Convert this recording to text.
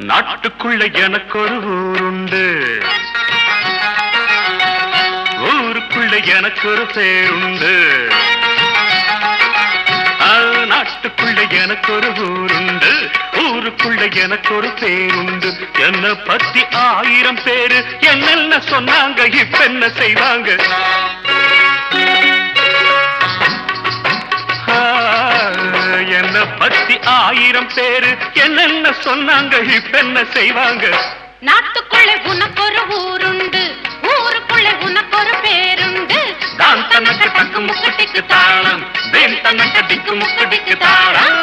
நாட்டுக்குள்ள எனக்கு ஒரு ஊருண்டு, ஊருக்குள்ள எனக்கு ஒரு பேருண்டு. நாட்டுக்குள்ள எனக்கு ஒரு ஊருண்டு, ஊருக்குள்ள எனக்கு ஒரு பேருண்டு. என்ன பத்தி 1000 பேரு என்னென்ன சொன்னாங்க, இப்ப என்ன செய்வாங்க? என்ன பத்தி 1000 பேரு என்னென்ன சொன்னாங்க, இப்ப என்ன செய்வாங்க? நாட்டுக்குள்ளே உனக்கு ஒரு ஊருண்டு, ஊருக்குள்ளே உனக்கு ஒரு பேருண்டு. தான் தனக்கு டக்கு முக்கு டிக்கு தாளம், தேன் தனக்கு டிக்கு முக்கு டிக்கு தாளம்.